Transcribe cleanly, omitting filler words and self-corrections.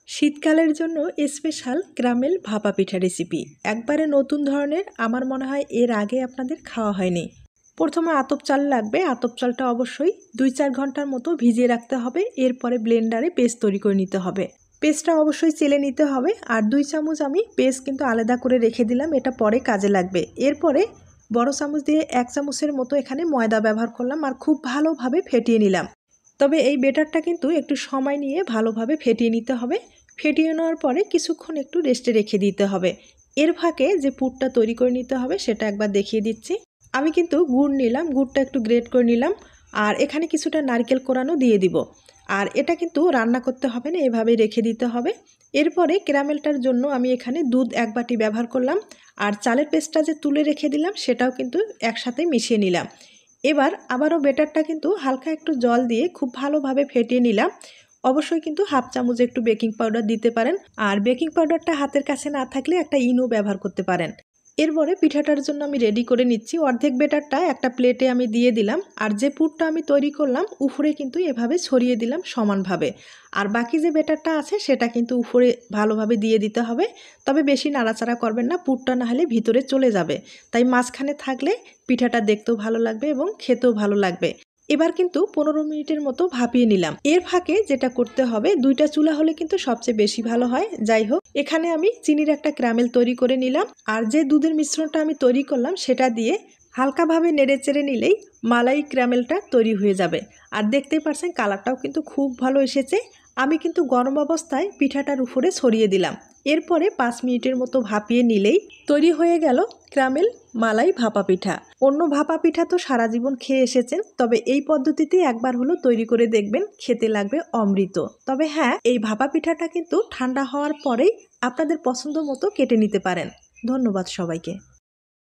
শীতকালের জন্য special caramel ভাপা পিঠা রেসিপি একবারে নতুন ধরনের। আমার মনে হয় এর আগে আপনাদের খাওয়া হয়নি। প্রথমে আতপ চাল লাগবে। আতপ চালটা অবশ্যই 2-4 ঘন্টার মতো ভিজিয়ে রাখতে হবে। এরপরে ব্লেন্ডারে পেস্ট তৈরি করে নিতে হবে। পেস্টটা অবশ্যই চেলে নিতে হবে। আর 2 চামচ আমি পেস্ট কিন্তু আলাদা করে রেখে দিলাম, এটা পরে কাজে লাগবে। এরপরে বড় চামচ দিয়ে 1 চামচের মতো এখানে ময়দা ব্যবহার করলাম আর খুব ভালোভাবে ফেটিয়ে নিলাম। তবে এই বেটারটা কিন্তু একটু সময় নিয়ে ভালোভাবে ফেটিয়ে নিতে হবে। ফেটিয়ে নেওয়ার পরে কিছুক্ষণ একটু রেস্টে রেখে দিতে হবে। এর ফাঁকে যে পুরটা তৈরি করে নিতে হবে সেটা একবার দেখিয়ে দিচ্ছি। আমি কিন্তু গুড় নিলাম, গুড়টা একটু গ্রেট করে নিলাম। আর এখানে কিছুটা নারকেল কোরানো দিয়ে দিব। আর এটা কিন্তু রান্না করতে হবে না, এভাবেই রেখে দিতে হবে। এরপরে ক্যারামেলটার জন্য আমি এখানে দুধ 1 বাটি ব্যবহার করলাম। আর চালের পেস্টটা যে তুলে রেখে দিলাম সেটাও কিন্তু একসাথে মিশিয়ে নিলাম। এবার আবারও বেটারটা কিন্তু হালকা একটু জল দিয়ে খুব ভালোভাবে ফেটিয়ে নিলাম। অবশ্যই কিন্তু 1/2 চামচ একটু বেকিং পাউডার দিতে পারেন। আর বেকিং পাউডারটা হাতের কাছে না থাকলে একটা ইনো ব্যবহার করতে পারেন। এরপরে পিঠাটার জন্য আমি রেডি করে নিচ্ছি। অর্ধেক বেটারটা একটা প্লেটে আমি দিয়ে দিলাম। আর যে পুরটা আমি তৈরি করলাম উপরে কিন্তু এভাবে ছড়িয়ে দিলাম সমানভাবে। আর বাকি যে বেটারটা আছে সেটা কিন্তু উপরে ভালোভাবে দিয়ে দিতে হবে। তবে বেশি নাড়াচাড়া করবেন না, পুরটা না হলে ভিতরে চলে যাবে। তাই মাঝখানে থাকলে পিঠাটা দেখতেও ভালো লাগবে এবং খেতেও ভালো লাগবে। এবার কিন্তু 15 মিনিটের মতো ভাপিয়ে নিলাম। এর ফাঁকে যেটা করতে হবে, 2টা চুলা হলে কিন্তু সবচেয়ে বেশি ভালো হয়। যাই হোক, এখানে আমি চিনির একটা ক্যারামেল তৈরি করে নিলাম। আর যে দুধের মিশ্রণটা আমি তৈরি করলাম সেটা দিয়ে হালকাভাবে নেড়েচেড়ে নিলেই মালাই ক্যারামেলটা তৈরি হয়ে যাবে। আর দেখতেই পাচ্ছেন কালারটাও কিন্তু খুব ভালো এসেছে। আমি কিন্তু গরম অবস্থায় পিঠাটার উপরে ছড়িয়ে দিলাম। এরপরে 5 মিনিটের মতো ভাপিয়ে নিলেই তৈরি হয়ে গেল ক্যারামেল মালাই ভাপা পিঠা। অন্য ভাপা পিঠা তো সারা জীবন খেয়ে এসেছেন, তবে এই পদ্ধতিতে একবার হলো তৈরি করে দেখবেন, খেতে লাগবে অমৃত। তবে হ্যাঁ, এই ভাপা পিঠাটা কিন্তু ঠান্ডা হওয়ার পরেই আপনাদের পছন্দ মতো কেটে নিতে পারেন। ধন্যবাদ সবাইকে।